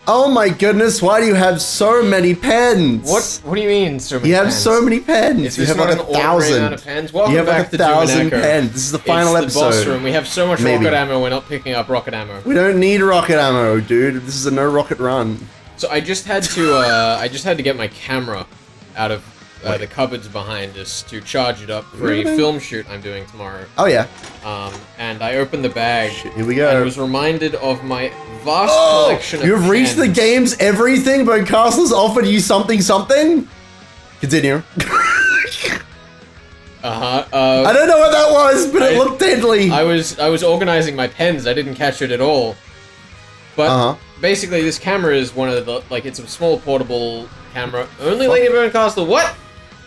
Oh my goodness, why do you have so many pens? What do you mean so many pens? You have so many pens. Is You this have not like an 1,000. amount of pens? Welcome You have back like to 1,000 DOOMineko. pens. This is the final it's episode. The boss room. We have so much Maybe. rocket ammo, we're not picking up rocket ammo. We don't need rocket ammo, dude. This is a no rocket run. So I just had to get my camera out of the cupboards behind us to charge it up for a film shoot I'm doing tomorrow. Oh yeah. And I opened the bag. Shit, here we go. And was reminded of my vast collection of You've reached the pens. game's everything, but Castle's offered you something. Continue. I don't know what that was, but it looked deadly. I was organizing my pens. I didn't catch it at all. But basically, this camera is one of the it's a small portable camera. Only Lady Bone Castle. What?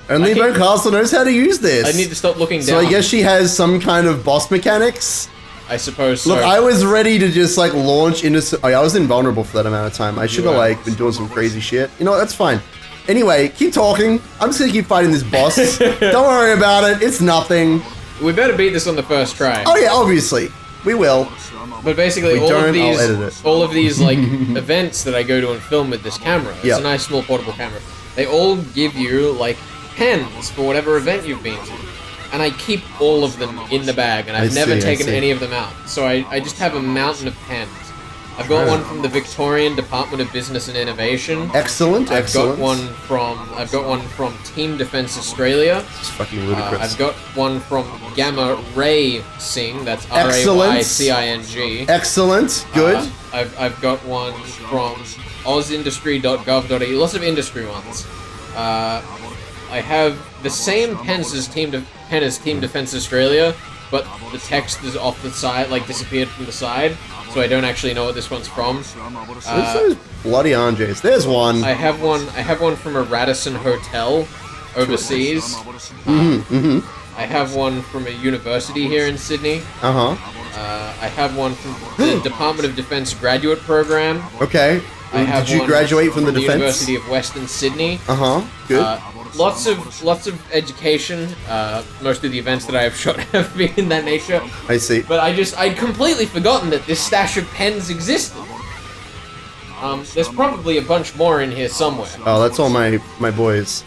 Only Bone Castle knows how to use this. I need to stop looking down. So I guess she has some kind of boss mechanics. I suppose so. Look, I was ready to just like launch into. I was invulnerable for that amount of time. I should have like been doing some crazy shit. You know what? That's fine. Anyway, keep talking. I'm just gonna keep fighting this boss. Don't worry about it. It's nothing. We better beat this on the first try. Oh yeah, obviously we will. But basically, I'll edit it. all of these like events that I go to and film with this camera. It's a nice small portable camera. They all give you like pens for whatever event you've been to. And I keep all of them in the bag, and I've never taken any of them out. So I just have a mountain of pens. I've got one from the Victorian Department of Business and Innovation. Excellent. I've got one from Team Defence Australia. It's fucking ludicrous. I've got one from Gamma Ray Sing. That's RAYCING. Excellent. Good. I've got one from ozindustry.gov.au. Lots of industry ones. I have the same pens as Team Defence Australia, but the text is off the side, like disappeared from the side, so I don't actually know what this one's from. What's those bloody Andres? There's one. I have one from a Radisson hotel overseas. I have one from a university here in Sydney. I have one from the Department of Defence graduate program. Okay. Did you graduate from the defense? University of Western Sydney. Good. Lots of education. Most of the events that I have shot have been in that nature. I see. But I'd completely forgotten that this stash of pens existed. There's probably a bunch more in here somewhere. Oh, that's all my boys.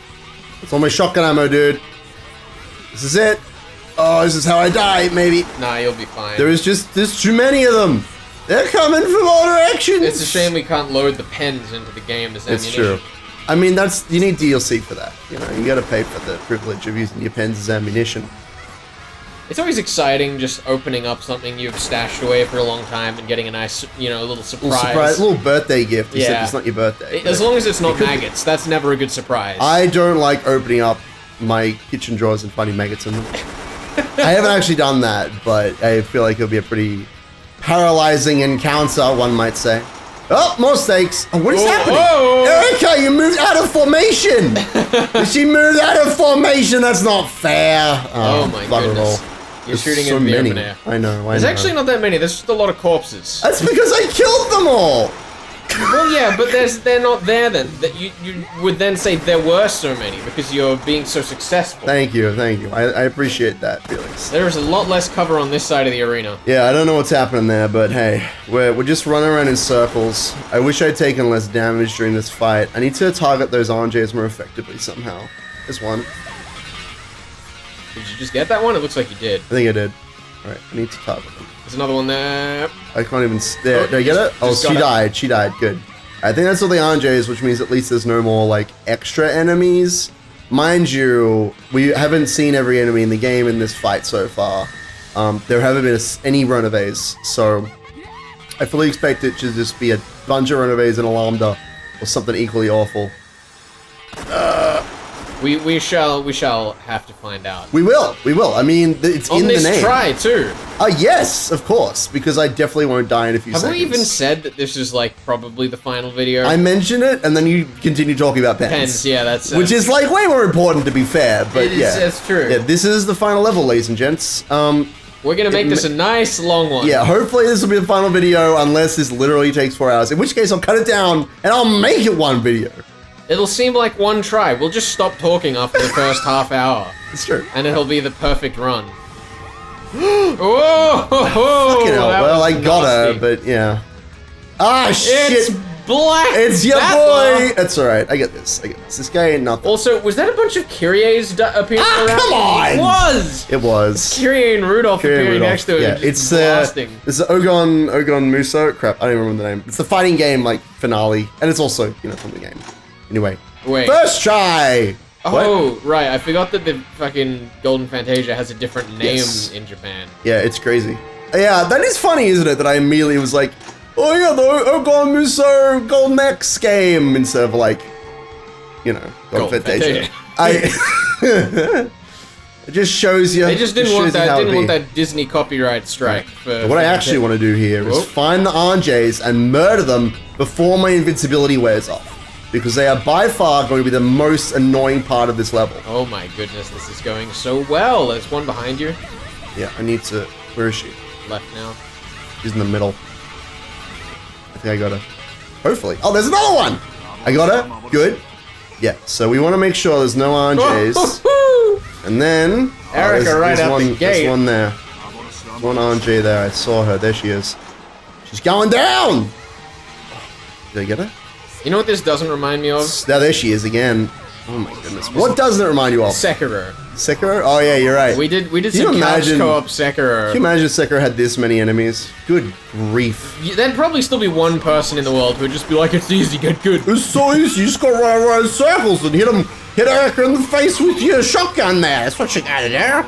That's all my shotgun ammo, dude. This is it. Oh, this is how I die, maybe. Nah, you'll be fine. There's too many of them. They're coming from all directions. It's a shame we can't load the pens into the game as ammunition. It's true. I mean, you need DLC for that. You know, you gotta pay for the privilege of using your pens as ammunition. It's always exciting just opening up something you've stashed away for a long time and getting a nice, little surprise. Little birthday gift, except it's not your birthday. As long as it's not maggots, that's never a good surprise. I don't like opening up my kitchen drawers and finding maggots in them. I haven't actually done that, but I feel like it'll be a pretty paralyzing encounter, one might say. Oh, more stakes. Oh, what is happening? Erica, you moved out of formation. She moved out of formation. That's not fair. Oh my goodness. You're shooting in the open air. I know. There's actually not that many. There's just a lot of corpses. That's because I killed them all. Well, yeah, but they're not there then. That you would then say there were so many because you're being so successful. Thank you. I appreciate that, Felix. There is a lot less cover on this side of the arena. Yeah, I don't know what's happening there, but hey, we're just running around in circles. I wish I'd taken less damage during this fight. I need to target those RNJs more effectively somehow. There's one. Did you just get that one? It looks like you did. I think I did. All right, I need to target them. There's another one there. I can't even... There, did I get it? Oh, she died. She died. Good. I think that's all the RNJs, which means at least there's no more, like, extra enemies. Mind you, we haven't seen every enemy in the game in this fight so far. There haven't been any Runaways, so I fully expect it to just be a bunch of Runaways and a Lambda, or something equally awful. We shall have to find out. We will. I mean, it's in the name. On this try, too. Yes, of course, because I definitely won't die in a few seconds. Have we even said that this is, like, probably the final video? I mentioned it, and then you continue talking about pens. Pens, yeah, that's... which is, like, way more important, to be fair, but yeah. It's true. Yeah, this is the final level, ladies and gents. We're gonna make this a nice, long one. Yeah, hopefully this will be the final video, unless this literally takes 4 hours, in which case I'll cut it down, and I'll make it one video. It'll seem like one try. We'll just stop talking after the first half hour. It's true. And it'll be the perfect run. Whoa! Fucking hell. Well, I got her, but yeah. Ah, shit! black. It's your Battler. boy. That's all right. I get this. This guy ain't nothing. Also, was that a bunch of Kyries appearing around? Come on! It was. It was. Kyrie and Rudolph appearing next to it. Yeah, just it's blasting. It's the Ogon Muso. Crap, I don't even remember the name. It's the fighting game like finale, and it's also from the game. Anyway, Wait. first try. Oh, right. I forgot that the fucking Golden Fantasia has a different name Yes. in Japan. Yeah, it's crazy. Yeah, that is funny, isn't it? That I immediately was like, oh yeah, the Ogon Muso Golden X game instead of like, Golden Fantasia. It just shows you. They just didn't want that Disney copyright strike. Right. What I actually want to do here is find the RJs and murder them before my invincibility wears off. Because they are by far going to be the most annoying part of this level. Oh my goodness, this is going so well. There's one behind you. Yeah, I need to... Where is she? Left now. She's in the middle. I think I got her. Hopefully. Oh, there's another one! I got her. Good. Yeah, so we want to make sure there's no RJs. And then... Erica right out the gate. There's one there. One RJ there. I saw her. There she is. She's going down! Did I get her? You know what this doesn't remind me of? Now there she is again. Oh my goodness. What doesn't it remind you of? Sekiro. Sekiro? Oh yeah, you're right. We did some couch co-op Sekiro. Can you imagine if Sekiro had this many enemies? Good grief. There'd probably still be one person in the world who would just be like, it's easy, get good. It's so easy, you just gotta run around in circles and hit Erica in the face with your shotgun there. That's what you gotta do.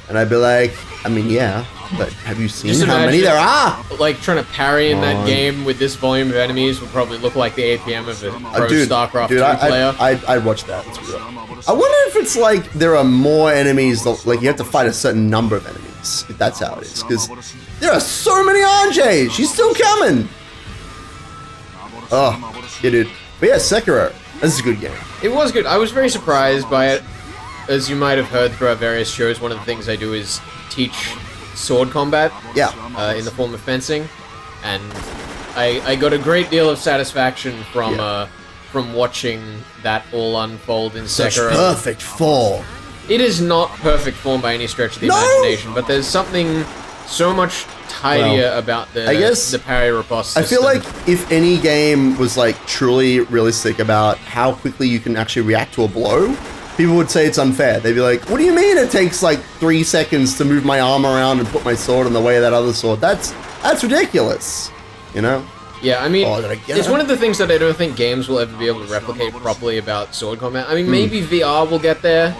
And I'd be like, I mean, yeah, but have you seen how many there are? Like, trying to parry in that game with this volume of enemies would probably look like the APM of a pro StarCraft 2 player. I'd watch that. I wonder if it's like there are more enemies, like you have to fight a certain number of enemies, if that's how it is. Because there are so many RJs. She's still coming. Oh, yeah, dude. But yeah, Sekiro. This is a good game. It was good. I was very surprised by it. As you might have heard through our various shows, one of the things I do is teach sword combat. Yeah. In the form of fencing, and I got a great deal of satisfaction from watching that all unfold in Such Sekiro. perfect form. It is not perfect form by any stretch of the imagination, but there's something so much tidier about the parry riposte system. I feel like if any game was like truly realistic about how quickly you can actually react to a blow, people would say it's unfair. They'd be like, what do you mean it takes like 3 seconds to move my arm around and put my sword in the way of that other sword? That's ridiculous, you know? Yeah, I mean, it's one of the things that I don't think games will ever be able to replicate properly about sword combat. I mean, maybe VR will get there,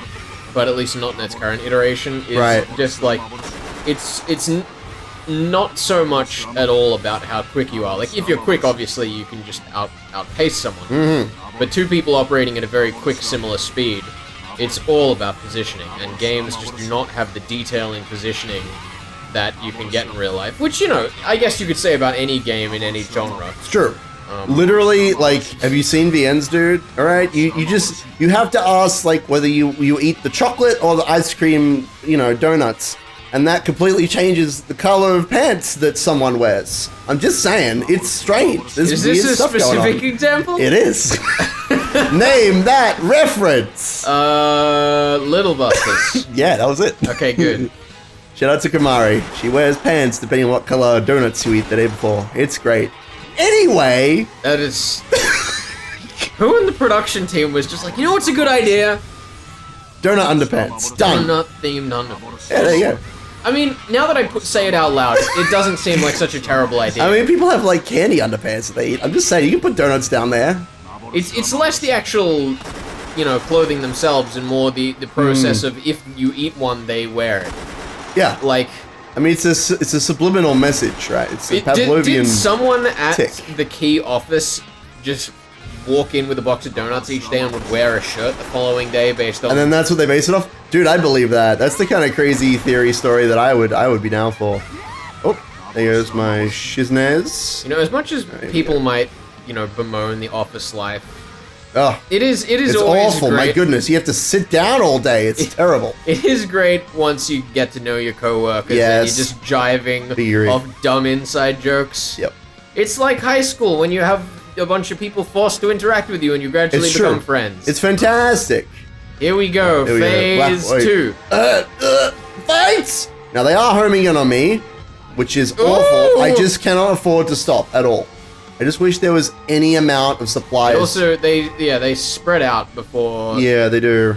but at least not in its current iteration. It's just like, it's not so much at all about how quick you are. Like, if you're quick, obviously, you can just outpace someone. But two people operating at a very quick, similar speed, it's all about positioning, and games just do not have the detailing positioning that you can get in real life. Which, I guess you could say about any game in any genre. It's true. Literally, like, have you seen VNs, dude? All right, you have to ask, like, whether you eat the chocolate or the ice cream, donuts. And that completely changes the color of pants that someone wears. I'm just saying, it's strange. There's is this a specific example? It is. Name that reference. Little Busters. Yeah, that was it. Okay, good. Shout out to Kamari. She wears pants depending on what color donuts you eat the day before. It's great. Anyway. That is... Who in the production team was just like, you know what's a good idea? Donut underpants. Done. Donut-themed underpants. Yeah, there you go. I mean, now that I say it out loud, it doesn't seem like such a terrible idea. I mean, people have, like, candy underpants that they eat. I'm just saying, you can put donuts down there. It's less the actual, clothing themselves and more the process of if you eat one, they wear it. Yeah. Like... I mean, it's a subliminal message, right? It's a Pavlovian Did someone at tick. the key office just walk in with a box of donuts each day and would wear a shirt the following day based on... And then that's what they base it off? Dude, I believe that. That's the kind of crazy theory story that I would be down for. Oh, there goes my shiznaz. As much as people might, bemoan the office life, it is it's always awful. great. My goodness, you have to sit down all day. It's terrible. It is great once you get to know your coworkers and you're just jiving off dumb inside jokes. Yep. It's like high school when you have a bunch of people forced to interact with you and you gradually become friends. It's fantastic. Here we go, phase 2. Fights! Now they are homing in on me, which is awful. I just cannot afford to stop at all. I just wish there was any amount of supplies. Also, they spread out before. Yeah, they do.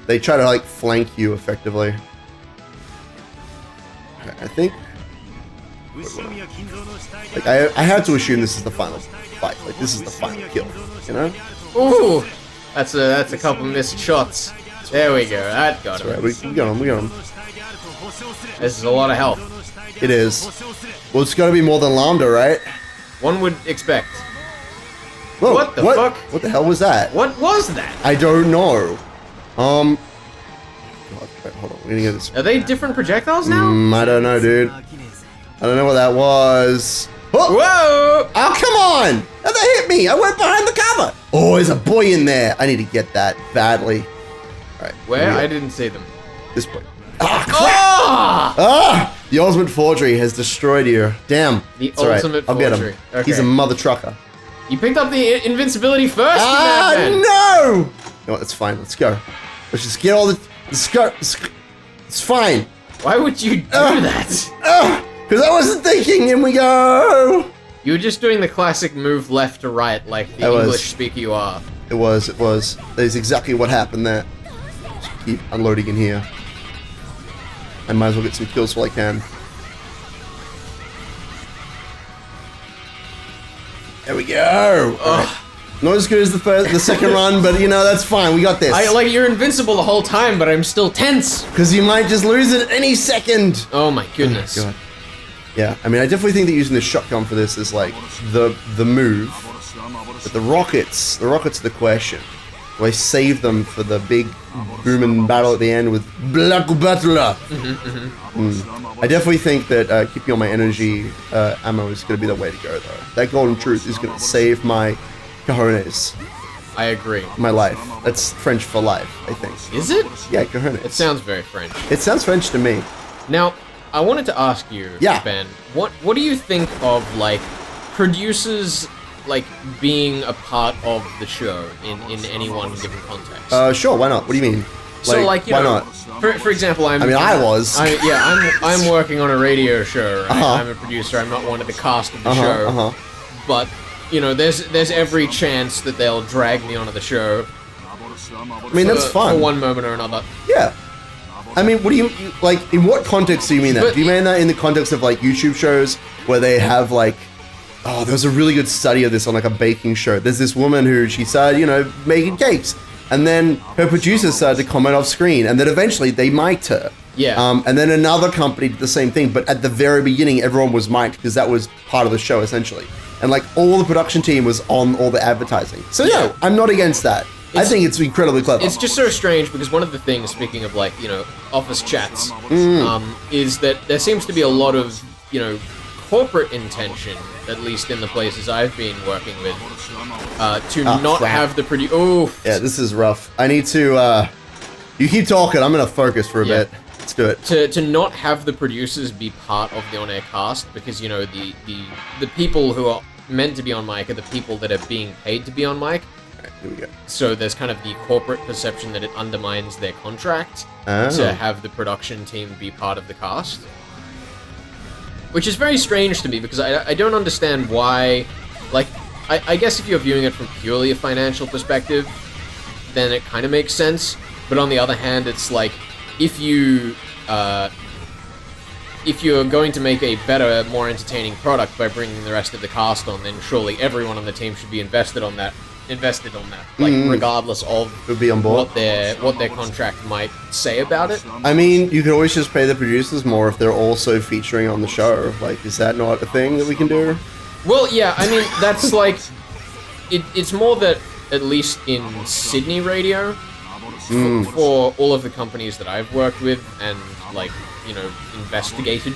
They try to like flank you effectively. I think. Like I had to assume this is the final fight. Like this is the final kill. You know? Ooh, that's a couple missed shots. There we go. That got him. Right, we got him. We got him. This is a lot of health. It is. Well, it's got to be more than Lambda, right? One would expect. Whoa, What the fuck? What the hell was that? What was that? I don't know. God, wait, hold on. We're gonna get this. Are they different projectiles now? I don't know, dude. I don't know what that was. Oh! Whoa! Oh, come on! How they hit me? I went behind the cover. Oh, there's a boy in there. I need to get that badly. All right. Where? I didn't see them. This boy. Ah, crap! Ah! The ultimate forgery has destroyed you. Damn. The It's all right. ultimate I'll get forgery. him. Okay. He's a mother trucker. You picked up the invincibility first. Ah, you madman. no! You know what? That's fine. Let's go. Let's just get all the. Let's go. It's fine. Why would you do that? Because I wasn't thinking, and we go. You were just doing the classic move left to right, like the English speaker you are. It was. That is exactly what happened there. Just keep unloading in here. I might as well get some kills while I can. There we go. Right. Not as good as the second run, but you know, that's fine. We got this. You're invincible the whole time, but I'm still tense. Because you might just lose it any second. Oh my goodness. Oh, God. Yeah, I mean, I definitely think that using the shotgun for this is like the move. But the rockets are the question. Do I save them for the big booming battle at the end with Black Battler? I definitely think that keeping all my energy ammo is going to be the way to go, though. That golden truth is going to save my cojones. I agree. My life. That's French for life, I think. Is it? Yeah, cojones. It sounds very French. It sounds French to me. Now, I wanted to ask you, Ben, what do you think of, like, producers, like, being a part of the show in any one given context? Sure, why not? What do you mean? So, like, you why know, not? For example, I was. I'm working on a radio show, right? I'm a producer, I'm not one of the cast of the show. But, you know, there's every chance that they'll drag me onto the show. I mean, that's fun. For one moment or another. Yeah. I mean, what do you like? In what context do you mean that? Do you mean that in the context of like YouTube shows where they have like, oh, there was a really good study of this on like a baking show. There's this woman who she started, you know, making cakes, and then her producers started to comment off screen, and then eventually they mic'd her. Yeah. And then another company did the same thing, but at the very beginning, everyone was mic'd because that was part of the show essentially, and like all the production team was on all the advertising. So no, I'm not against that. I think it's incredibly clever. It's just so strange because one of the things, speaking of like, you know, office chats, is that there seems to be a lot of, you know, corporate intention, at least in the places I've been working with, to not have the yeah, this is rough. I need to, you keep talking, I'm gonna focus for a bit. Let's do it. To not have the producers be part of the on-air cast, because, you know, the people who are meant to be on mic are the people that are being paid to be on mic. Here we go. So there's kind of the corporate perception that it undermines their contract to have the production team be part of the cast. Which is very strange to me, because I don't understand why... Like, I guess if you're viewing it from purely a financial perspective, then it kind of makes sense. But on the other hand, it's like, if you're going to make a better, more entertaining product by bringing the rest of the cast on, then surely everyone on the team should be invested on that, like regardless of be on board. what their contract might say about it. I mean, you could always just pay the producers more if they're also featuring on the show. Like, is that not a thing that we can do? Well, yeah, I mean, that's like, it's more that, at least in Sydney radio, for all of the companies that I've worked with and, like, you know, investigated.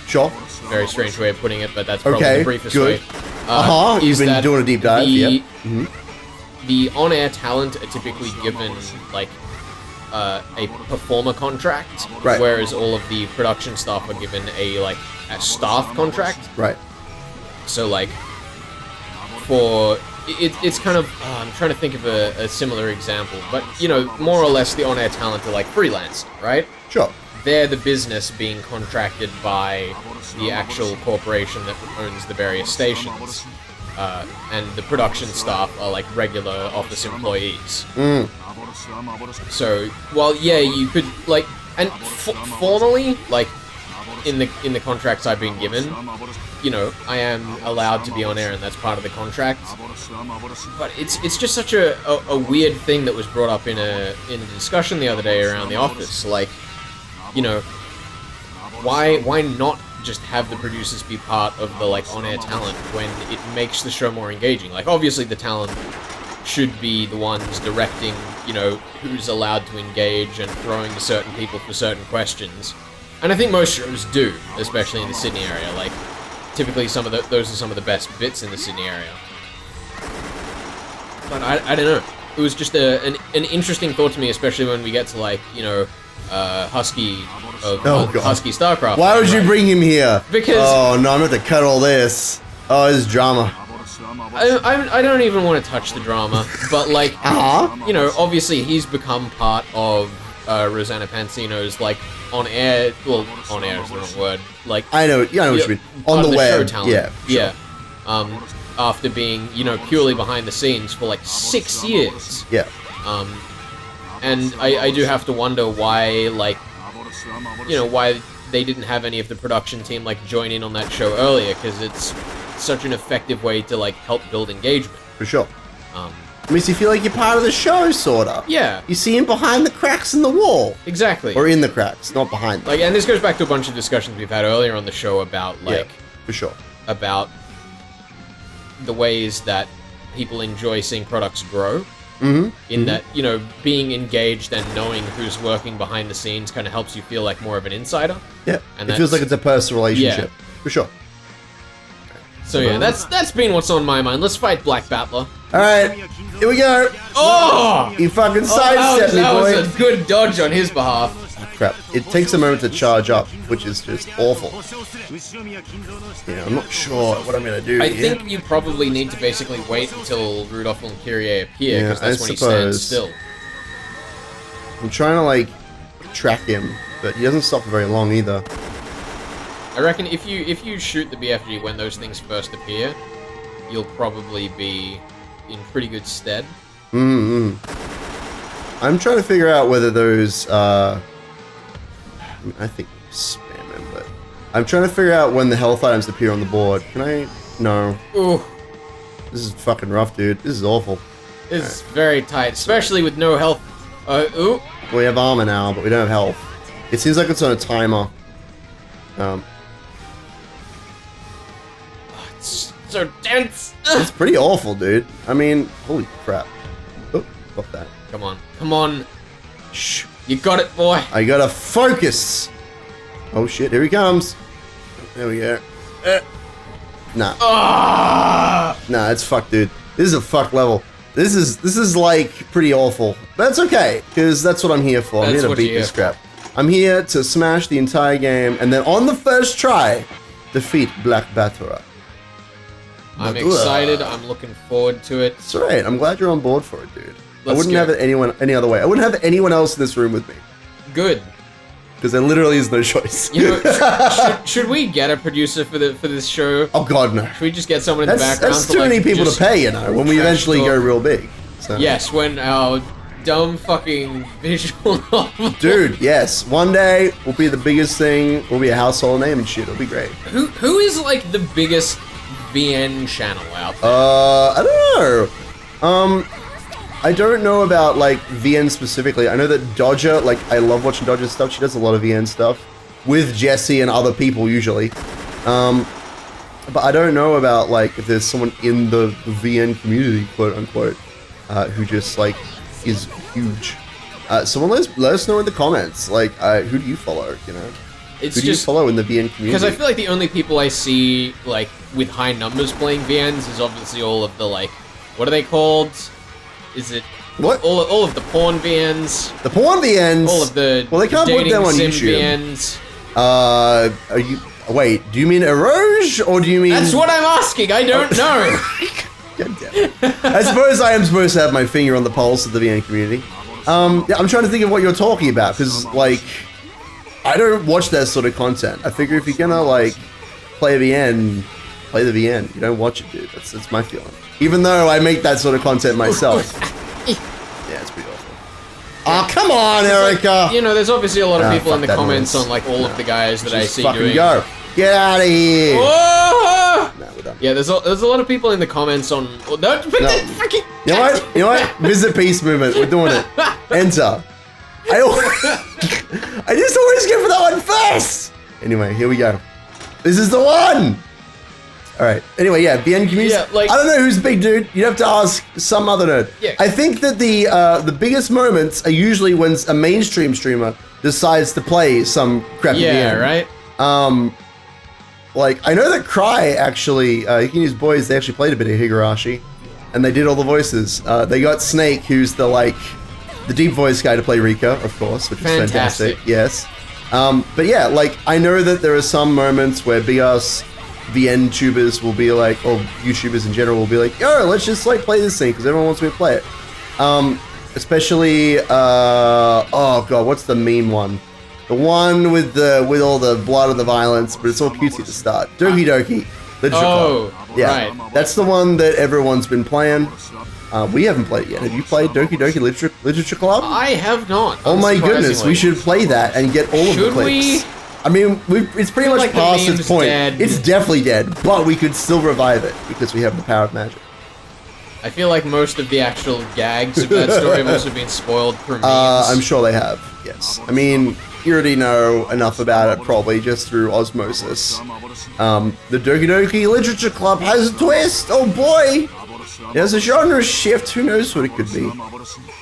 Sure. Very strange way of putting it, but that's probably the briefest way. You've been doing a deep dive, the on-air talent are typically given, like, a performer contract, whereas all of the production staff are given a staff contract. Right. So, like, it's kind of, I'm trying to think of a similar example, but, you know, more or less the on-air talent are like freelance, right? Sure. They're the business being contracted by the actual corporation that owns the various stations. and the production staff are like regular office employees. So, while yeah, you could like, and formally, like in the contracts I've been given, you know, I am allowed to be on air, and that's part of the contract. But it's just such a weird thing that was brought up in a discussion the other day around the office. Like, you know, why not just have the producers be part of the like on-air talent when it makes the show more engaging? Like, obviously the talent should be the ones directing, you know, who's allowed to engage and throwing to certain people for certain questions. And I think most shows do, especially in the Sydney area. Like, typically those are some of the best bits in the Sydney area. But I don't know. It was just an interesting thought to me, especially when we get to like, you know, Husky StarCraft. Why would you bring him here? Because oh no, I'm going to cut all this. Oh, this is drama. I don't even want to touch the drama, but like, you know, obviously he's become part of Rosanna Pansino's like on air. Well, on air is the wrong word. Like, I know what you mean. On the web, yeah, sure. Yeah. After being, you know, purely behind the scenes for like 6 years. Yeah. And I do have to wonder why, like, you know, why they didn't have any of the production team like join in on that show earlier, because it's such an effective way to like help build engagement. For sure. Makes you feel like you're part of the show, sorta. Yeah. You see him behind the cracks in the wall. Exactly. Or in the cracks, not behind them. Like, and this goes back to a bunch of discussions we've had earlier on the show about like, for sure, about the ways that people enjoy seeing products grow. In that, you know, being engaged and knowing who's working behind the scenes kind of helps you feel like more of an insider. Yeah, and it feels like it's a personal relationship. Yeah. For sure. So yeah, that's been what's on my mind. Let's fight Black Battler. Alright, here we go. Oh! You fucking sidestepped me, boy. That was a good dodge on his behalf. Crap. It takes a moment to charge up, which is just awful. Yeah, I'm not sure what I'm going to do. I think you probably need to basically wait until Rudolph and Kyrie appear, because that's when he stands still. I'm trying to, like, track him, but he doesn't stop for very long either. I reckon if you shoot the BFG when those things first appear, you'll probably be in pretty good stead. I'm trying to figure out whether those, I think spam him, but I'm trying to figure out when the health items appear on the board. Can I? No. Ooh. This is fucking rough, dude. This is awful. This is very tight, especially with no health. Ooh. We have armor now, but we don't have health. It seems like it's on a timer. It's so dense. It's pretty awful, dude. I mean, holy crap. Oh, fuck that. Come on. Come on. Shh. You got it, boy. I gotta focus. Oh shit, here he comes. There we go. Nah. Nah, it's fucked, dude. This is a fuck level. This is like pretty awful. But that's okay, because that's what I'm here for. I'm here to beat this crap. I'm here to smash the entire game, and then on the first try, defeat Black Battler. I'm excited. I'm looking forward to it. It's alright. I'm glad you're on board for it, dude. I wouldn't have it any other way. I wouldn't have anyone else in this room with me. Good. Because there literally is no choice. You know, should we get a producer for this show? Oh god, no. Should we just get someone in the background? That's too many people to pay, you know, when we eventually go real big. So. Yes, when our dumb fucking visual novel. Dude, yes. One day we'll be the biggest thing. We'll be a household name and shit. It'll be great. Who is like the biggest VN channel out there? I don't know. I don't know about like VN specifically. I know that Dodger, like I love watching Dodger's stuff. She does a lot of VN stuff with Jesse and other people usually. But I don't know about like if there's someone in the VN community, quote unquote, who just like is huge. Someone let us know in the comments. Like, who do you follow? You know, who do you follow in the VN community? Because I feel like the only people I see like with high numbers playing VNs is obviously all of the like, what are they called? Is it what? All of the porn VNs? The porn VNs. All of the they can't put them on YouTube. VNs. Are you? Wait, do you mean Eroge or do you mean? That's what I'm asking. I don't know. God damn it. I suppose I am supposed to have my finger on the pulse of the VN community. Yeah, I'm trying to think of what you're talking about because like I don't watch that sort of content. I figure if you're gonna like play a VN, play the VN. You don't watch it, dude. That's my feeling. Even though I make that sort of content myself. Yeah, it's pretty awful. Oh, come on, Erica! Like, there's obviously a lot of people in the comments on like all of the guys that I see doing. Go. Get out of here! Whoa! No, we're done. Yeah, there's a lot of people in the comments on. Oh, no, freaking. You know what? Visit peace movement. We're doing it. Enter. I just always go for that one first. Anyway, here we go. This is the one. All right. Anyway, yeah, VN community. Yeah, I don't know who's big, dude. You'd have to ask some other nerd. Yeah. I think that the biggest moments are usually when a mainstream streamer decides to play some crappy VN. Yeah, right. Like I know that Cry actually, you can use boys. They actually played a bit of Higurashi, and they did all the voices. They got Snake, who's the deep voice guy to play Rika, of course, which is fantastic. Yes. But yeah, like I know that there are some moments where BS VN tubers will be like, or YouTubers in general will be like, yo, let's just like play this thing because everyone wants me to play it. Especially, oh god, what's the meme one? The one with all the blood and the violence, but it's all cutesy at the start. Doki Doki Literature Club. Yeah, right. That's the one that everyone's been playing. We haven't played it yet. Have you played Doki Doki Literature Club? I have not. Oh my goodness, we should play that and get all of the clips. I mean, it's pretty much past its point. Dead. It's definitely dead, but we could still revive it because we have the power of magic. I feel like most of the actual gags of that story have also been spoiled for memes. I'm sure they have, yes. I mean, you already know enough about it probably just through osmosis. The Doki Doki Literature Club has a twist! Oh boy! There's a genre shift, who knows what it could be.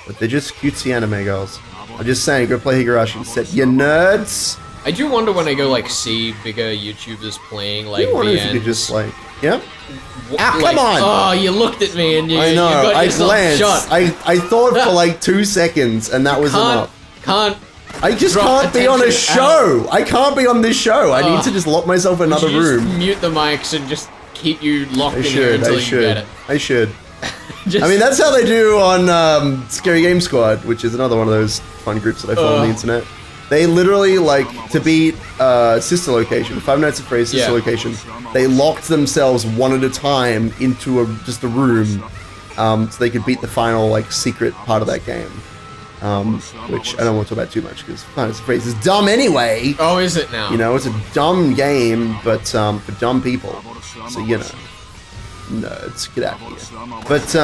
But they're just cutesy anime girls. I'm just saying, go play Higurashi instead, you nerds! I do wonder when I go see bigger YouTubers playing I wonder if you could just yeah? Come on! Oh, you looked at me and you I know, you got yourself shot. I thought for 2 seconds and that was enough. I just can't be on a show! I can't be on this show! I need to just lock myself in another room. Just mute the mics and just keep you locked in here until you get it. I should. I mean, that's how they do on Scary Game Squad, which is another one of those fun groups that I follow on the internet. They literally, to beat Sister Location, Five Nights at Freddy's Sister Location, they locked themselves one at a time into just a room so they could beat the final, secret part of that game. Which I don't want to talk about too much because Five Nights at Freddy's is dumb anyway. Oh, is it now? It's a dumb game, but for dumb people. So, nerds, get out of here. But,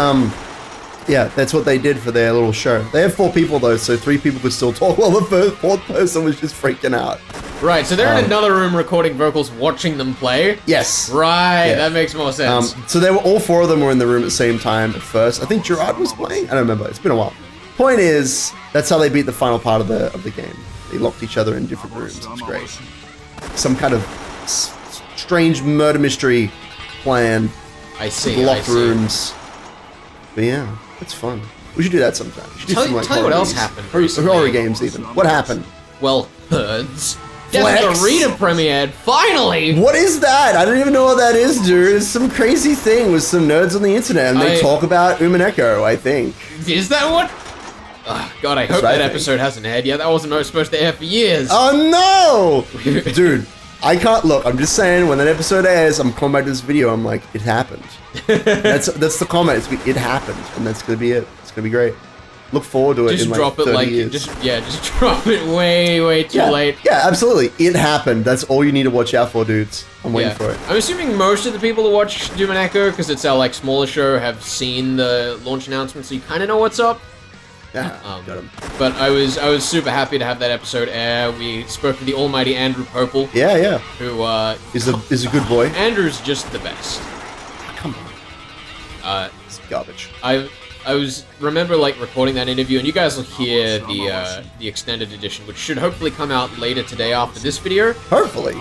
yeah, that's what they did for their little show. They have 4 people though, so 3 people could still talk while the 4th person was just freaking out. Right, so they're in another room recording vocals, watching them play? Yes. Right, that makes more sense. So they were all 4 of them were in the room at the same time at first. I think Gerard was playing? I don't remember, it's been a while. Point is, that's how they beat the final part of the game. They locked each other in different rooms, it was great. Some kind of strange murder mystery plan. I see, locked rooms. But yeah. It's fun. We should do that sometime. We should do tell you what else happened recently. Horror games even. What happened? Well, Herds. Death Arena premiered, finally! What is that? I don't even know what that is, dude. It's some crazy thing with some nerds on the internet, and they talk about DOOMineko, I think. Is that what? Oh, God, I hope that episode hasn't aired yet. That wasn't supposed to air for years. Oh, no! Dude, I can't... Look, I'm just saying, when that episode airs, I'm coming back to this video, I'm like, it happened. That's the comment. It happened, and that's gonna be it. It's gonna be great. Look forward to it. Just in drop it 30 years. just drop it way too late. Yeah, absolutely. It happened. That's all you need to watch out for, dudes. I'm waiting for it. I'm assuming most of the people who watch DOOMineko, because it's our smaller show, have seen the launch announcement, so you kind of know what's up. Yeah, got him. But I was super happy to have that episode air. We spoke to the almighty Andrew Popel. Yeah. Who is a good boy. Andrew's just the best. Come on. It's garbage. I remember recording that interview, and you guys will hear the extended edition, which should hopefully come out later today after this video. Hopefully.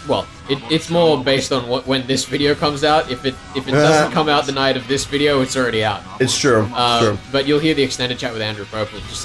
Well, it's more based on when this video comes out. If it doesn't come out the night of this video, it's already out. It's true. But you'll hear the extended chat with Andrew Popel, just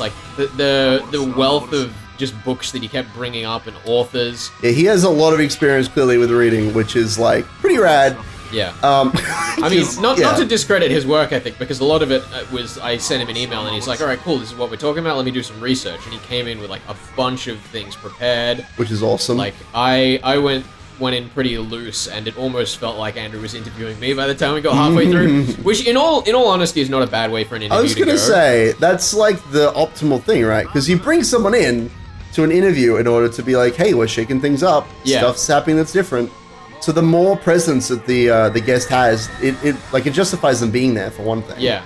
the wealth of just books that he kept bringing up and authors. Yeah, he has a lot of experience clearly with reading, which is pretty rad. Yeah. I mean, not to discredit his work ethic, because a lot of it was I sent him an email and he's like, all right, cool, this is what we're talking about, let me do some research. And he came in with a bunch of things prepared. Which is awesome. I went went in pretty loose, and it almost felt like Andrew was interviewing me by the time we got halfway through. Which, in all honesty, is not a bad way for an interview to go. I was gonna say, that's like the optimal thing, right? Because you bring someone in to an interview in order to be like, hey, we're shaking things up, stuff's happening that's different. So the more presence that the guest has, it justifies them being there, for one thing. Yeah.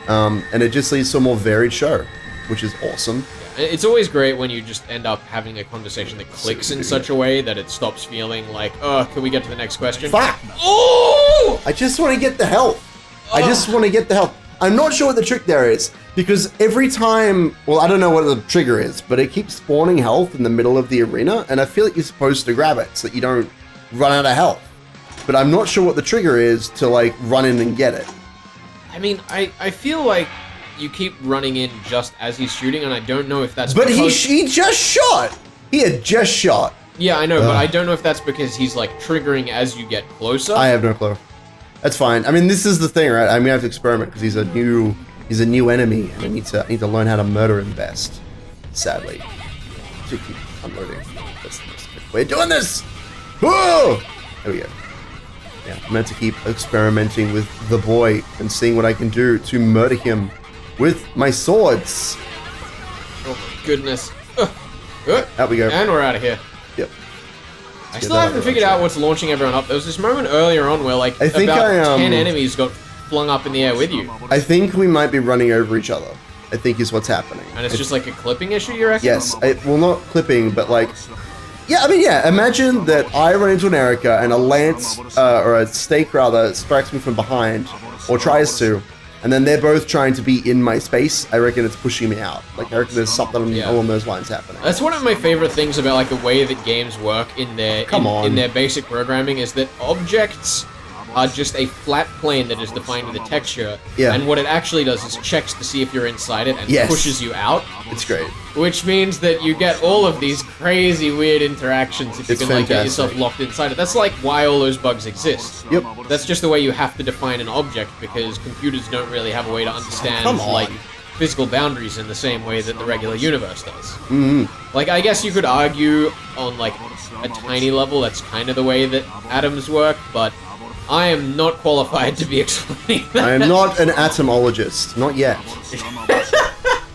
And it just leads to a more varied show, which is awesome. It's always great when you just end up having a conversation that clicks in such a way that it stops feeling like, oh, can we get to the next question? Fuck! Oh! I just want to get the health. I just want to get the health. I'm not sure what the trick there is, because every time, well, I don't know what the trigger is, but it keeps spawning health in the middle of the arena, and I feel like you're supposed to grab it so that you don't run out of health. But I'm not sure what the trigger is to, like, run in and get it. I mean, I feel like you keep running in just as he's shooting, and I don't know if that's But because... he just shot! He had just shot. Yeah, I know, but I don't know if that's because he's, like, triggering as you get closer. I have no clue. That's fine. I mean, this is the thing, right? I'm gonna have to experiment, because he's a new enemy, and I need to learn how to murder him best. Sadly. To keep unloading. That's the most we're doing this! Whoa! There we go. Yeah, I'm meant to keep experimenting with the boy and seeing what I can do to murder him with my swords. Oh my goodness. Out we go. And we're out of here. Yep. I still haven't figured out what's launching everyone up. There was this moment earlier on where like about 10 enemies got flung up in the air with you. I think we might be running over each other. I think is what's happening. And it's just like a clipping issue, you reckon? Yes. Well, not clipping, but like... Yeah, I mean, yeah, imagine that I run into an Erica and a lance, or a stake rather, strikes me from behind, or tries to, and then they're both trying to be in my space. I reckon it's pushing me out. Like, I reckon there's something along those lines happening. That's one of my favorite things about, like, the way that games work in their, in their basic programming, is that objects are just a flat plane that is defined with a texture, and what it actually does is checks to see if you're inside it and pushes you out. It's great. Which means that you get all of these crazy weird interactions if you can like get yourself locked inside it. That's like why all those bugs exist. Yep. That's just the way you have to define an object, because computers don't really have a way to understand like physical boundaries in the same way that the regular universe does. Mm-hmm. Like, I guess you could argue on like a tiny level that's kind of the way that atoms work, but I am not qualified to be explaining that. I am not an atomologist. Not yet.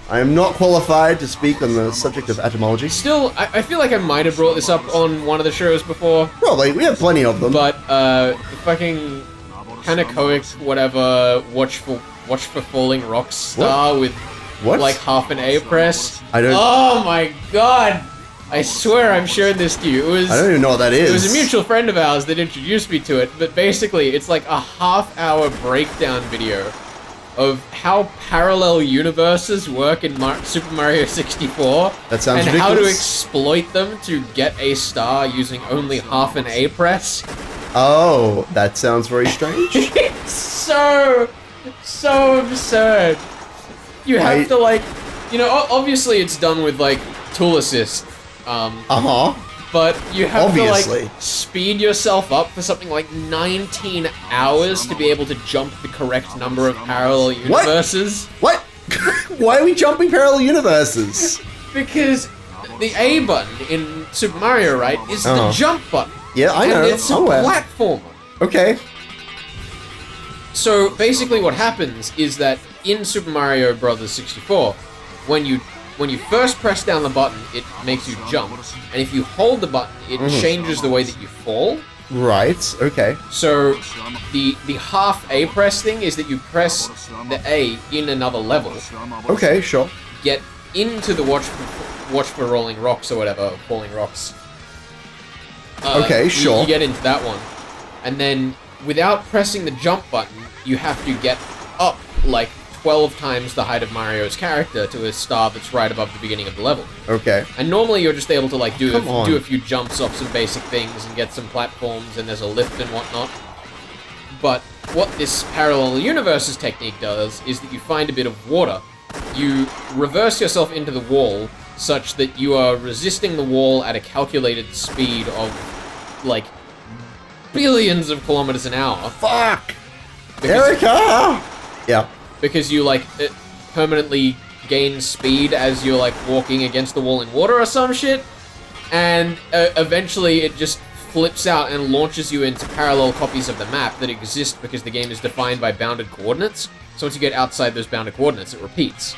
I am not qualified to speak on the subject of atomology. Still, I feel like I might have brought this up on one of the shows before. Probably. We have plenty of them. But, the fucking Panacoic, whatever, watch for falling rocks star with, like, half an A press. I don't... Oh my god! I swear I'm showing this to you. I don't even know what that is. It was a mutual friend of ours that introduced me to it, but basically it's like a half-hour breakdown video of how parallel universes work in Super Mario 64. That sounds ridiculous. And how to exploit them to get a star using only half an A press. Oh, that sounds very strange. It's so absurd. You have to, like, you know, obviously it's done with, like, tool assist. But you have to, like, speed yourself up for something like 19 hours to be able to jump the correct number of parallel universes. What? Why are we jumping parallel universes? Because the A button in Super Mario, right, is the jump button. Yeah, I know. And it's a platformer. Okay. So basically what happens is that in Super Mario Bros. 64, when you first press down the button, it makes you jump. And if you hold the button, it changes the way that you fall. Right, okay. So the half A press thing is that you press the A in another level. Okay, sure. Get into the watch for rolling rocks or whatever, falling rocks. Okay, sure. You get into that one. And then without pressing the jump button, you have to get up like 12 times the height of Mario's character to a star that's right above the beginning of the level. Okay. And normally you're just able to like do a few jumps off some basic things and get some platforms and there's a lift and whatnot. But what this parallel universes technique does is that you find a bit of water, you reverse yourself into the wall such that you are resisting the wall at a calculated speed of like billions of kilometers an hour. Fuck! Erica! Yeah. Because you, like, permanently gain speed as you're, like, walking against the wall in water or some shit. And eventually it just flips out and launches you into parallel copies of the map that exist because the game is defined by bounded coordinates. So once you get outside those bounded coordinates, it repeats.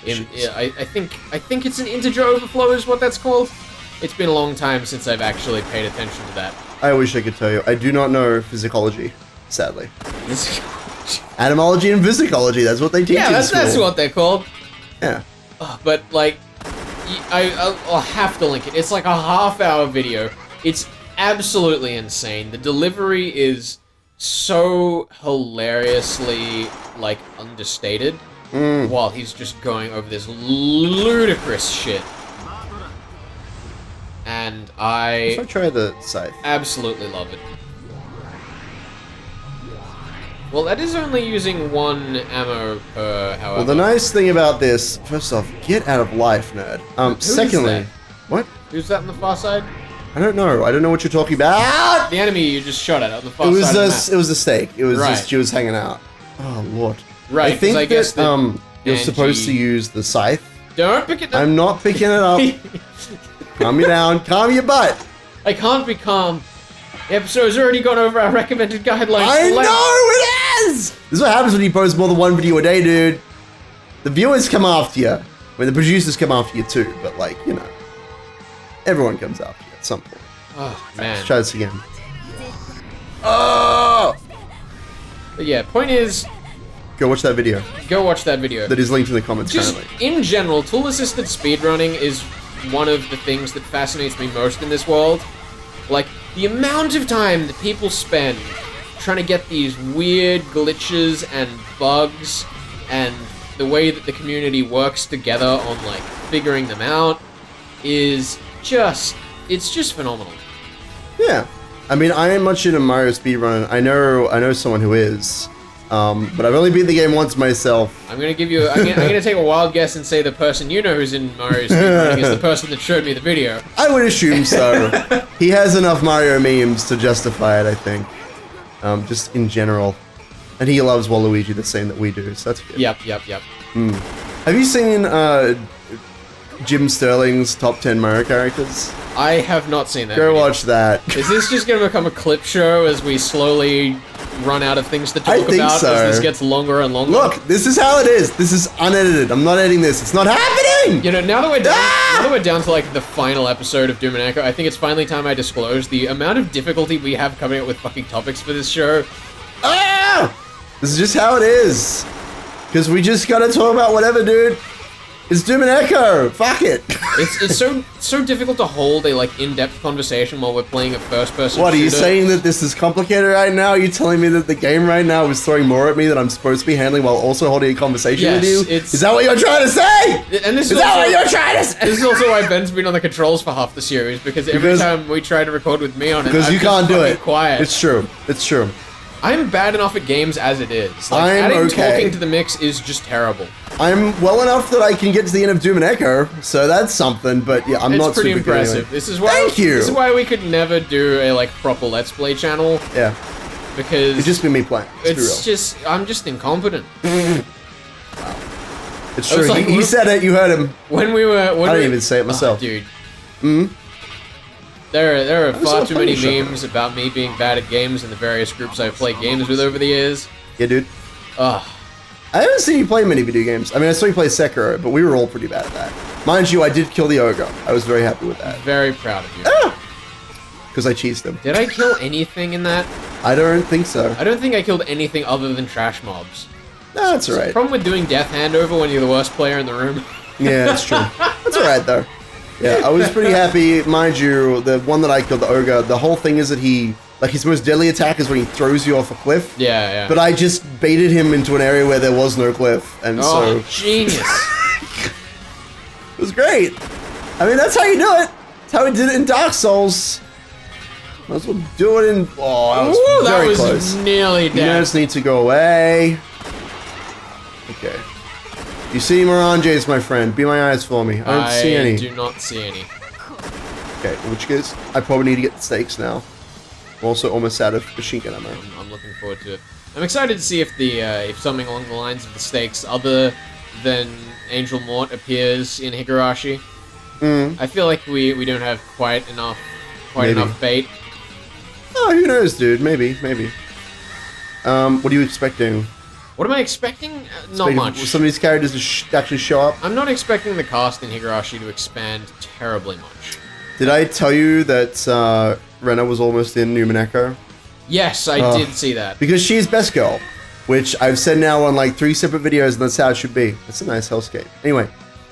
I think it's an integer overflow is what that's called. It's been a long time since I've actually paid attention to that. I wish I could tell you. I do not know physiology, sadly. Etymology and physiology, that's what they teach in school. That's what they're called. Yeah. But, like, I'll have to link it. It's like a half-hour video. It's absolutely insane. The delivery is so hilariously, like, understated while he's just going over this ludicrous shit. And If I try the scythe. absolutely love it. Well, that is only using 1 ammo per, however. Well, the nice thing about this, first off, get out of life, nerd. Secondly, that? What? Who's that on the far side? I don't know. I don't know what you're talking about. The enemy you just shot at on the far It was side of the map. it was a stake. It was Right. just she was hanging out. Oh lord. Right, I think 'cause I guess that you're supposed to use the scythe. Don't pick it up. I'm not picking it up. Calm you down. Calm your butt. I can't be calm. The episode's already gone over our recommended guidelines. I know it is! This is what happens when you post more than 1 video a day, dude. The viewers come after you. When the producers come after you too, but like, you know. Everyone comes after you at some point. Oh, man. Let's try this again. Oh! But yeah, point is, Go watch that video. go watch that video. That is linked in the comments Just currently. in general, tool-assisted speedrunning is one of the things that fascinates me most in this world. Like, the amount of time that people spend trying to get these weird glitches and bugs, and the way that the community works together on, like, figuring them out is just, it's just phenomenal. Yeah. I mean, I am much into Mario speedrunning. I know someone who is. But I've only beat the game once myself. I'm gonna give you. I'm gonna take a wild guess and say the person you know who's in Mario speedrunning is the person that showed me the video. I would assume so. He has enough Mario memes to justify it, I think. Just in general. And he loves Waluigi the same that we do, so that's good. Yep. Have you seen Jim Sterling's top 10 Mario characters? I have not seen that. Go video. watch that. Is this just gonna become a clip show as we slowly run out of things to talk I think about so. as this gets longer and longer? Look, this is how it is. This is unedited. I'm not editing this. It's not happening! You know, now that we're down to like the final episode of DOOMineko, I think it's finally time I disclose the amount of difficulty we have coming up with fucking topics for this show. Ah! This is just how it is. Because we just gotta talk about whatever, dude. It's DOOMineko. Fuck it. It's so difficult to hold a like in-depth conversation while we're playing a first-person What, are you shooter. saying that this is complicated right now? Are you telling me that the game right now is throwing more at me that I'm supposed to be handling while also holding a conversation Yes, with you? it's- Is that what you're trying to say? And this Is that what you're trying to say? This is also why Ben's been on the controls for half the series, because every time we try to record with me on it, Because I'm you just can't do fucking it. quiet. It's true. It's true. I'm bad enough at games as it is. Like, I'm adding okay. talking to the mix is just terrible. I'm well enough that I can get to the end of DOOMineko, so that's something, but yeah, I'm It's not pretty super good impressive. anyway. This is why. Thank you. This is why we could never do a like proper Let's Play channel, Yeah. because It'd just be me playing. Let's be real. it's just I'm just incompetent. It's I true. was like, He said it, you heard him. When we were, when I we, didn't even say it myself. dude. Hmm? There are far not too many playing memes about me being bad at games in the various groups I've played games with over the years. Yeah, dude. Ugh. I haven't seen you play many video games. I mean, I saw you play Sekiro, but we were all pretty bad at that. Mind you, I did kill the ogre. I was very happy with that. Very proud of you. Because I cheesed him. Did I kill anything in that? I don't think so. I don't think I killed anything other than trash mobs. No, that's The alright. problem with doing Death Handover when you're the worst player in the room. Yeah, that's true. That's alright, though. Yeah, I was pretty happy. Mind you, the one that I killed, the ogre, the whole thing is that he... Like, his most deadly attack is when he throws you off a cliff. Yeah. But I just baited him into an area where there was no cliff. And Oh, so... genius. It was great. I mean, that's how you do it. That's how we did it in Dark Souls. Might as well do it in... Oh, that was Ooh, that very was close. nearly You dead. just need to go away. Okay. You see Miranjes, my friend. Be my eyes for me. I don't see any. I do not see any. Okay, in which case, I probably need to get the stakes now. I'm also almost out of machine gun ammo. I'm looking forward to it. I'm excited to see if the if something along the lines of the stakes other than Angel Mort appears in Higurashi. I feel like we don't have quite enough Maybe. bait. who knows, dude? Maybe. What are you expecting? What am I expecting? Not much. Some of these characters to actually show up. I'm not expecting the cast in Higurashi to expand terribly much. Did I tell you that Rena was almost in DOOMineko? Yes, I did see that. Because she's best girl, which I've said now on like 3 separate videos, and that's how it should be. It's a nice hellscape. Anyway,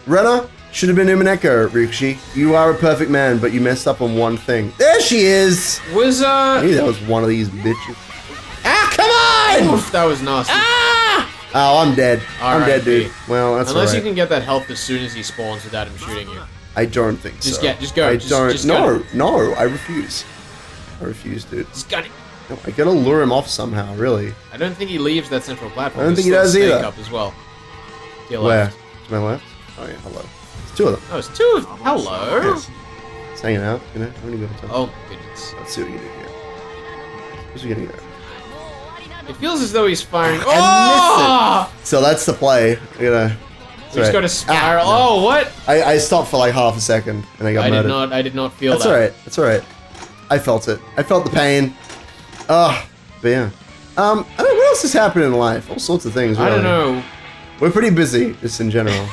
Rena should have been DOOMineko, Ryukishi. You are a perfect man, but you messed up on one thing. There she is! I knew that was one of these bitches. Ah, come on! Oof, that was nasty. Ah! Oh, I'm dead. I'm dead, dude. Well, that's Unless right. you can get that health as soon as he spawns without him shooting you. I don't think just so. Just go. No, I refuse. I refuse, dude. Just got it. No, I gotta lure him off somehow, really. I don't think he leaves that central platform. I don't think he does either. Up as well. To your Where? left. To my left? Oh yeah, hello. It's 2 of them. Oh, it's 2 of them. Hello. Yes. It's hanging out, you know? How many good times? Oh my goodness. Let's see what we can do here. What's we getting there? It feels as though he's firing. I missed it. So that's the play. I gotta. He's got a spiral. No. Oh, what? I stopped for like half a second and I got murdered. I did not feel That's that. alright. That's alright. I felt it. I felt the pain. But yeah. I don't know what else has happened in life. All sorts of things. Really. I don't know. We're pretty busy, just in general.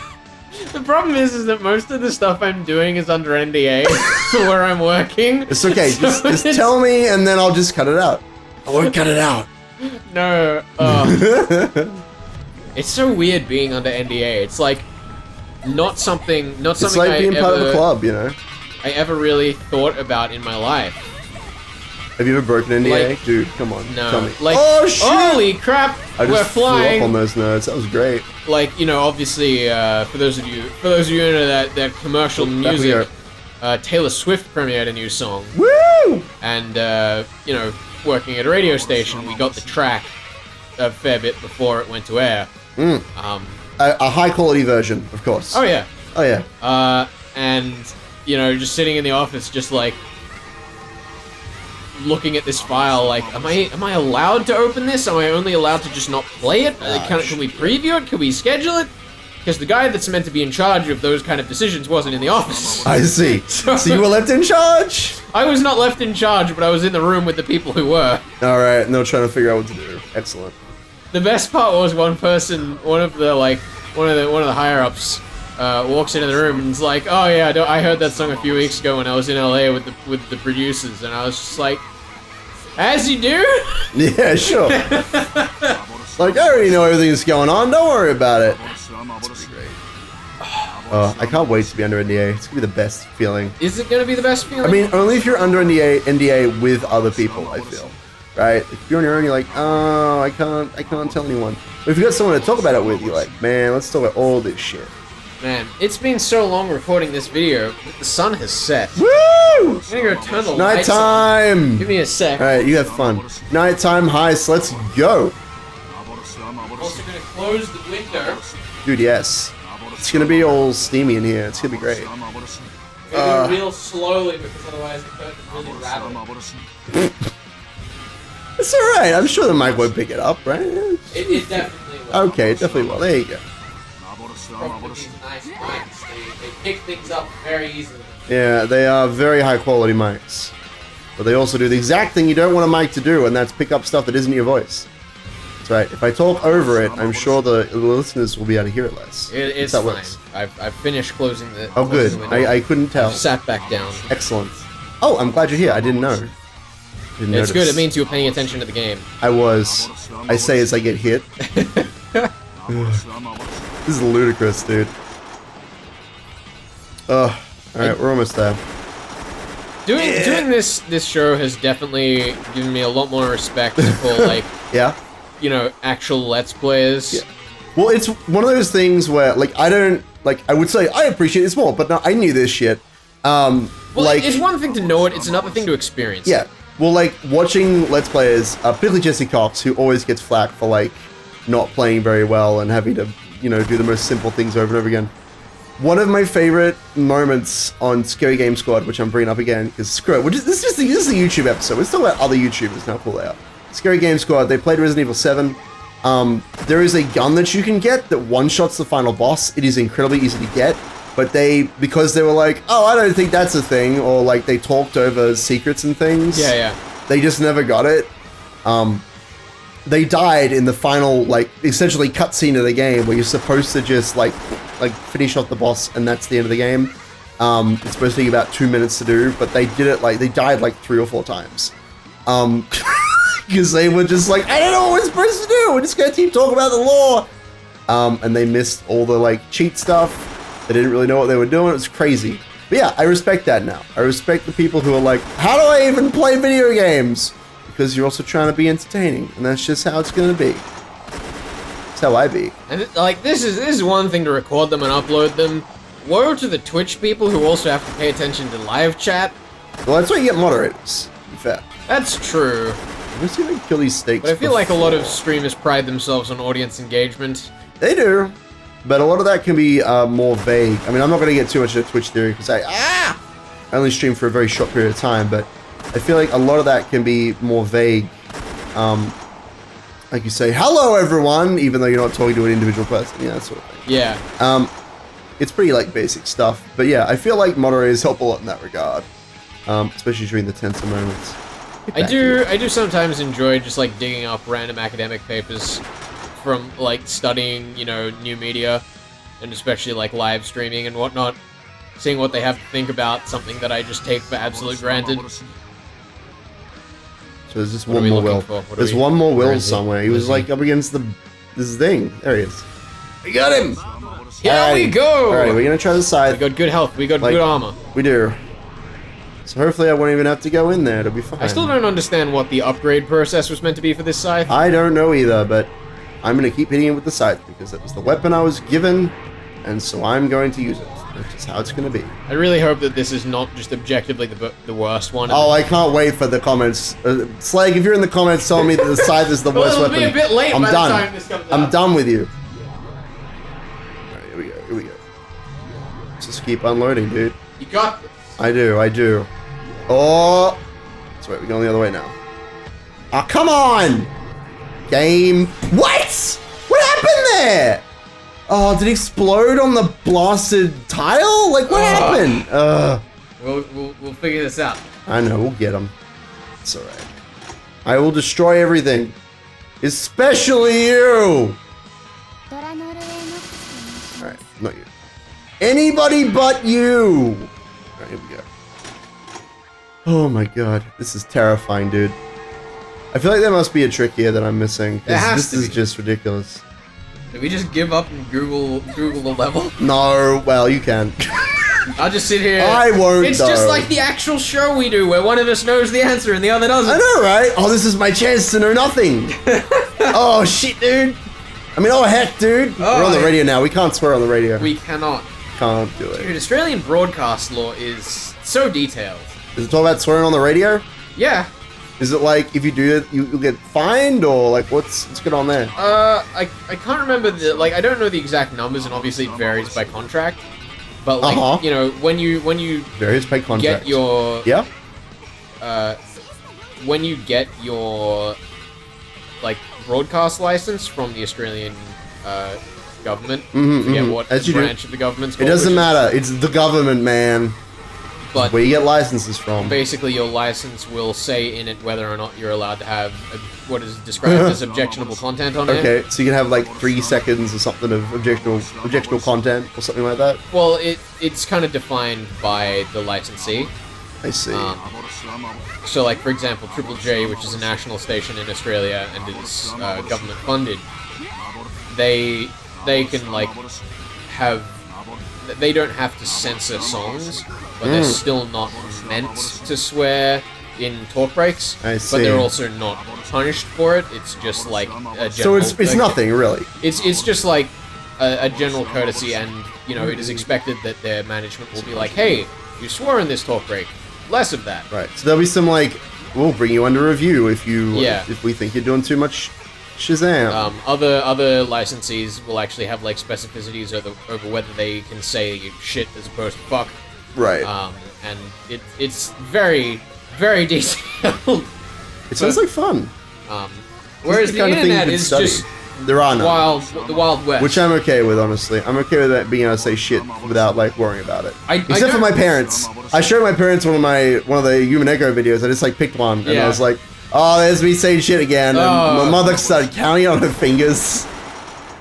The problem is that most of the stuff I'm doing is under NDA for where I'm working. It's okay. So just tell me, and then I'll just cut it out. I won't cut it out. No. It's so weird being under NDA. It's like not something. It's like being part of a club, you know. I ever really thought about in my life. Have you ever broken NDA? Like, dude, come on. No. Tell me. Like, oh shit! Holy crap! We're flying. Flew up on those nerds. That was great. Like, you know, obviously, for those of you who know that commercial music, Taylor Swift premiered a new song. Woo! And you know, working at a radio station, we got the track a fair bit before it went to air. A high quality version, of course. Oh yeah. Oh yeah. And you know, just sitting in the office, just like looking at this file, like, am I allowed to open this? Am I only allowed to just not play it? Can we preview it? Can we schedule it? Because the guy that's meant to be in charge of those kind of decisions wasn't in the office. I see. So you were left in charge? I was not left in charge, but I was in the room with the people who were. All right, and they're trying to figure out what to do. Excellent. The best part was one of the higher ups walks into the room and is like, "Oh yeah, I heard that song a few weeks ago when I was in LA with the producers," and I was just like, "As you do?" Yeah, sure. Like, I already know everything that's going on. Don't worry about it. That's pretty great. I can't wait to be under NDA. It's gonna be the best feeling. Is it gonna be the best feeling? I mean, only if you're under NDA with other people. I feel. Right? If you're on your own, you're like, oh, I can't tell anyone. But if you got someone to talk about it with, you're like, man, let's talk about all this shit. Man, it's been so long recording this video, but the sun has set. Woo! I'm gonna go turn the lights Nighttime! on. Give me a sec. Alright, you have fun. Nighttime heist, let's go! I'm also gonna close the window. Dude, yes. It's gonna be all steamy in here. It's gonna be great. I'm gonna do it real slowly because otherwise the curtain's really rattling. It's alright, I'm sure the mic won't pick it up, right? It definitely will. Okay, it definitely will. There you go. Probably these nice mics, they pick things up very easily. Yeah, they are very high quality mics. But they also do the exact thing you don't want a mic to do, and that's pick up stuff that isn't your voice. That's right. If I talk over it, I'm sure the listeners will be able to hear it less. It's that fine. works. I've finished closing the. Oh, good. I couldn't tell. I've sat back down. Excellent. Oh, I'm glad you're here. I didn't know. Didn't it's notice. good. It means you were paying attention to the game. I was. I say as I get hit. This is ludicrous, dude. Ugh. Alright, we're almost there. Doing this show has definitely given me a lot more respect for, like, yeah, you know, actual Let's Players. Yeah. Well, it's one of those things where, like, I don't, like, I would say I appreciate this more, but no, I knew this shit. Well, like, it's one thing to know it, it's another thing to experience it. Yeah. Well, like, watching Let's Players, particularly Jesse Cox, who always gets flack for, like, not playing very well and having to, you know, do the most simple things over and over again. One of my favorite moments on Scary Game Squad, which I'm bringing up again, is screw it. This is a YouTube episode. Let's talk about other YouTubers and how cool they are. Scary Game Squad, they played Resident Evil 7. There is a gun that you can get that one-shots the final boss. It is incredibly easy to get, but because they were like, oh, I don't think that's a thing, or like they talked over secrets and things. Yeah, yeah. They just never got it. They died in the final, like, essentially cutscene of the game where you're supposed to just, like finish off the boss and that's the end of the game. It's supposed to take about 2 minutes to do, but they did it, like, they died, like, 3 or 4 times. Because they were just like, I don't know what we're supposed to do. We're just going to keep talking about the lore. And they missed all the, like, cheat stuff. They didn't really know what they were doing. It was crazy. But yeah, I respect that now. I respect the people who are like, how do I even play video games? Because you're also trying to be entertaining. And that's just how it's going to be. That's how I be. And, like, this is one thing to record them and upload them. Woe to the Twitch people who also have to pay attention to live chat. Well, that's why you get moderators, to be fair. That's true. Let's see if we can kill these stakes. But I feel like a lot of streamers pride themselves on audience engagement. They do. But a lot of that can be more vague. I mean, I'm not going to get too much into Twitch theory because I only stream for a very short period of time, but I feel like a lot of that can be more vague. Like you say, hello everyone, even though you're not talking to an individual person. Yeah, that sort of thing. Yeah. It's pretty like basic stuff. But yeah, I feel like moderators help a lot in that regard. Especially during the tenser moments. I do sometimes enjoy just like digging up random academic papers from like studying, you know, new media, and especially like live streaming and whatnot, seeing what they have to think about something that I just take for absolute granted. So there's just one more will. There's one more will somewhere. He was like up against this thing. There he is. We got him! Here we go! Alright, we're gonna try the side. We got good health, we got good armor. We do. So hopefully I won't even have to go in there, it'll be fine. I still don't understand what the upgrade process was meant to be for this scythe. I don't know either, but I'm gonna keep hitting it with the scythe because it was the weapon I was given, and so I'm going to use it. That's just how it's gonna be. I really hope that this is not just objectively the worst one. Oh, I can't wait for the comments. Slag, if you're in the comments telling me that the scythe is the worst weapon, it'll be a bit late I'm by done. the time this comes out. I'm done with you. Alright, here we go, here we go. Let's just keep unloading, dude. You got this. I do. Oh! That's right, we're going the other way now. Ah, come on! Game. What? What happened there? Oh, did it explode on the blasted tile? Like, what happened? We'll figure this out. I know, we'll get them. It's alright. I will destroy everything. Especially you! Alright, not you. Anybody but you! Alright, here we go. Oh my god, this is terrifying, dude. I feel like there must be a trick here that I'm missing. This is just ridiculous. Did we just give up and Google the level? No, well, you can. I'll just sit here. I won't, It's just like the actual show we do, where one of us knows the answer and the other doesn't. I know, right? Oh, this is my chance to know nothing. Oh, shit, dude. I mean, oh, heck, dude. We're on the radio now. We can't swear on the radio. We cannot. Can't do it. Dude, Australian broadcast law is so detailed. Is it all about swearing on the radio? Yeah. Is it like, if you do it, you'll get fined, or like, what's going on there? I can't remember I don't know the exact numbers, and obviously it varies by contract. But like, you know, when you varies by contract. Get your yeah. When you get your like broadcast license from the Australian government, forget what branch of the government's called. It doesn't matter. It's the government, man. But where you get licenses from. Basically, your license will say in it whether or not you're allowed to have what is described as objectionable content on it. Okay, so you can have like 3 seconds or something of objectionable content or something like that? Well, it's kind of defined by the licensee. I see. So, like, for example, Triple J, which is a national station in Australia and is government funded, they can, like, they don't have to censor songs, but they're still not meant to swear in talk breaks. I see. But they're also not punished for it. It's just like a general... So it's nothing, really. It's just like a general courtesy, and, you know, it is expected that their management will be like, hey, you swore in this talk break. Less of that. Right. So there'll be some, like, we'll bring you under review if we think you're doing too much Shazam. Other licensees will actually have like specificities over whether they can say shit as opposed to fuck. Right. And it's very, very detailed. It sounds like fun. Whereas the internet is just There are none. the Wild West. Which I'm okay with, honestly. I'm okay with that being able to say shit without like worrying about it. Except for my parents. I showed my parents one of the DOOMineko videos. I just like picked one and I was like, oh, there's me saying shit again. And my mother started counting on her fingers.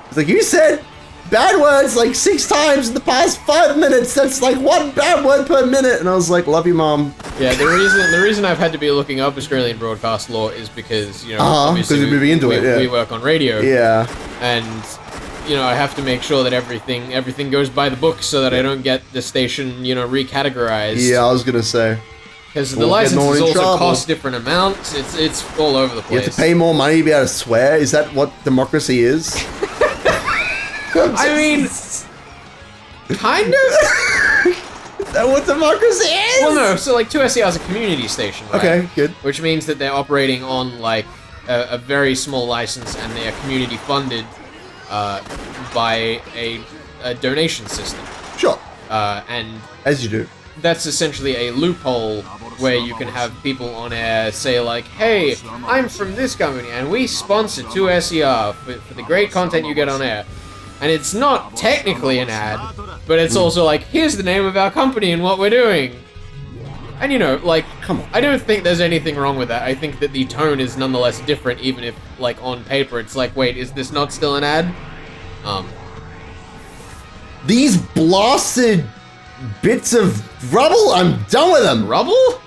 It's like, you said bad words like 6 times in the past 5 minutes. That's like 1 bad word per minute. And I was like, love you, Mom. Yeah, the reason I've had to be looking up Australian broadcast law is because, you know, obviously you're moving into it, we work on radio. Yeah. And, you know, I have to make sure that everything goes by the book so that I don't get the station, you know, recategorized. Yeah, I was gonna say. Because the licenses also cost different amounts. It's all over the place. You have to pay more money to be able to swear? Is that what democracy is? I mean, kind of. Is that what democracy is? Well, no. So, like, 2SER is a community station, right? Okay, good. Which means that they're operating on, like, a very small license, and they are community funded by a donation system. Sure. And as you do. That's essentially a loophole where you can have people on air say like, hey, I'm from this company and we sponsor 2SER for the great content you get on air. And it's not technically an ad, but it's also like, here's the name of our company and what we're doing. And you know, like, come on. I don't think there's anything wrong with that. I think that the tone is nonetheless different, even if, like, on paper it's like, wait, is this not still an ad? These blasted bits of rubble, I'm done with them. Rubble?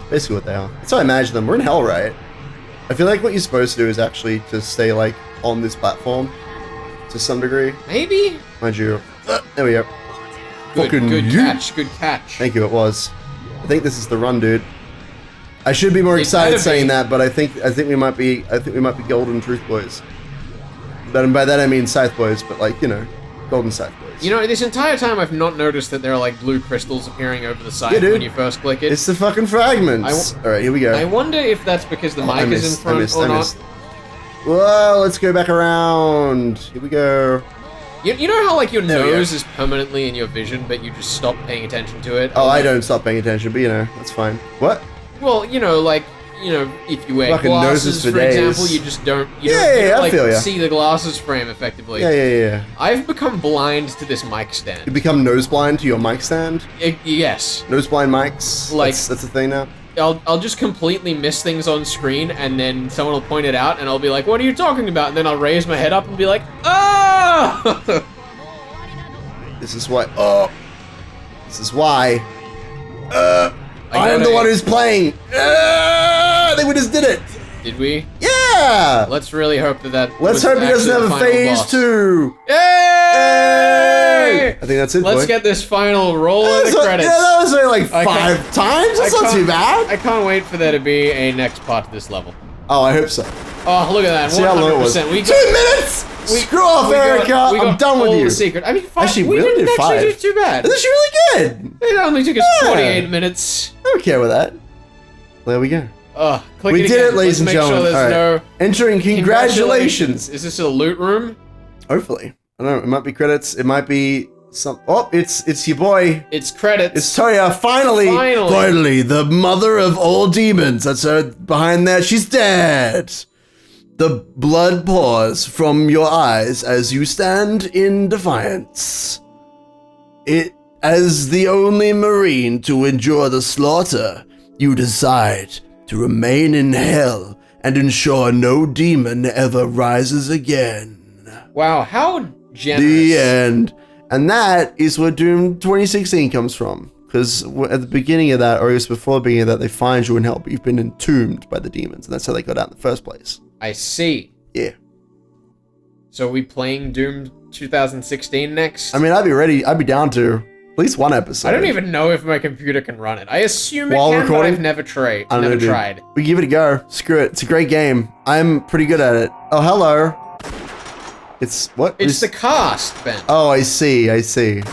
Basically what they are. That's how I imagine them. We're in hell, right? I feel like what you're supposed to do is actually to stay, like, on this platform to some degree. Maybe? Mind you. There we go. Good catch, good catch. Thank you, it was. I think this is the run, dude. I should be more excited saying that, but I think we might be golden truth boys. And by that I mean scythe boys, but like, you know, golden scythe boys. You know, this entire time I've not noticed that there are like blue crystals appearing over the scythe when you first click it. It's the fucking fragments. Alright, here we go. I wonder if that's because the mic is in front or not. Whoa, let's go back around. Here we go. You know how like your nose is permanently in your vision, but you just stop paying attention to it? Oh, I don't stop paying attention, but you know, that's fine. What? Well, you know, like, you know, if you wear fucking glasses, for example, you just don't, you don't see the glasses frame effectively. Yeah. I've become blind to this mic stand. You become nose blind to your mic stand? Yes. Nose blind mics? Like, that's a thing now? I'll just completely miss things on screen, and then someone will point it out, and I'll be like, what are you talking about? And then I'll raise my head up and be like, ah! This is why. This is why. I'm the one who's playing. I think we just did it. Did we? Yeah. Let's really hope that. Let's hope he doesn't have a phase 2. Yay! I think that's it. Let's get this final roll of the credits. Yeah, that was only like 5 times. That's not too bad. I can't wait for there to be a next part to this level. Oh, I hope so. Oh, look at that! 100%. We got 2 minutes. Screw off, Erica. I'm done with you. The secret. I mean, actually, we didn't actually do too bad. This is really good. It only took us 48 minutes. I don't care with that. There we go. Click we it did again. it, ladies and gentlemen. Sure there's Entering congratulations. Is this a loot room? Hopefully. I don't know. It might be credits. It might be some. Oh, it's your boy. It's credits. It's Toya. Finally, the mother of all demons. That's her behind there. She's dead. The blood pours from your eyes as you stand in defiance. As the only Marine to endure the slaughter, you decide to remain in hell and ensure no demon ever rises again. Wow, how generous. The end. And that is where Doom 2016 comes from. Because at the beginning of that, or just before the beginning of that, they find you in hell, but you've been entombed by the demons, and that's how they got out in the first place. I see. Yeah. So are we playing Doom 2016 next? I mean, I'd be ready. I'd be down to at least one episode. I don't even know if my computer can run it. I assume it While can, recording? but I've never tried. We give it a go. Screw it. It's a great game. I'm pretty good at it. Oh, hello. It's what? It's the cast, Ben. Oh, I see. We're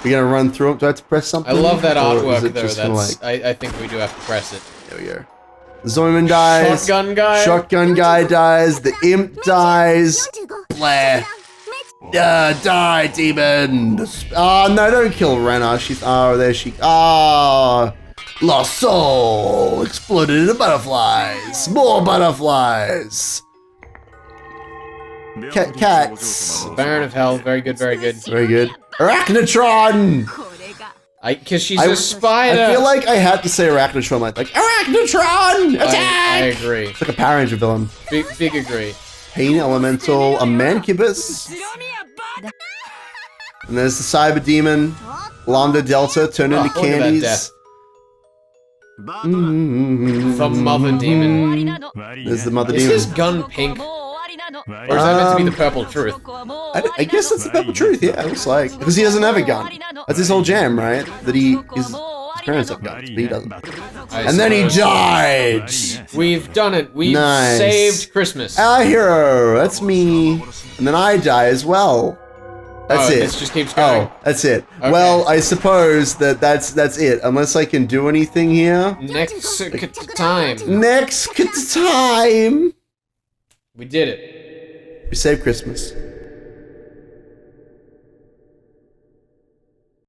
gonna run through it. Do I have to press something? I love that artwork, though. That's I think we do have to press it. There we go. Zoiman dies. Shotgun guy. Shotgun guy dies. The imp dies. Blah. Die, demon. Oh, no, don't kill Rena. She's. Oh, there she. Ah. Lost soul. Exploded into butterflies. More butterflies. Cats. Baron of Hell. Very good, very good. Very good. Arachnotron! Because she's a spider. I feel like I had to say Arachnotron. Like Arachnotron! Attack! I agree. It's like a Power Ranger villain. Big agree. Pain Elemental, a Mancubus. And there's the Cyber Demon. Lambda Delta turned into candies. The Mother Demon. There's the Mother Demon. Is his gun pink? Or is that meant to be the Purple Truth? I guess that's the Purple Truth, yeah, it looks like. Because he doesn't have a gun. That's his whole jam, right? That his parents have guns, but he doesn't. And then he died! We've done it. We've saved Christmas. Our hero, that's me. And then I die as well. That's it. This just keeps going. Oh, that's it. Okay. Well, I suppose that's it. Unless I can do anything here. Next time. Next time. We did it. We saved Christmas.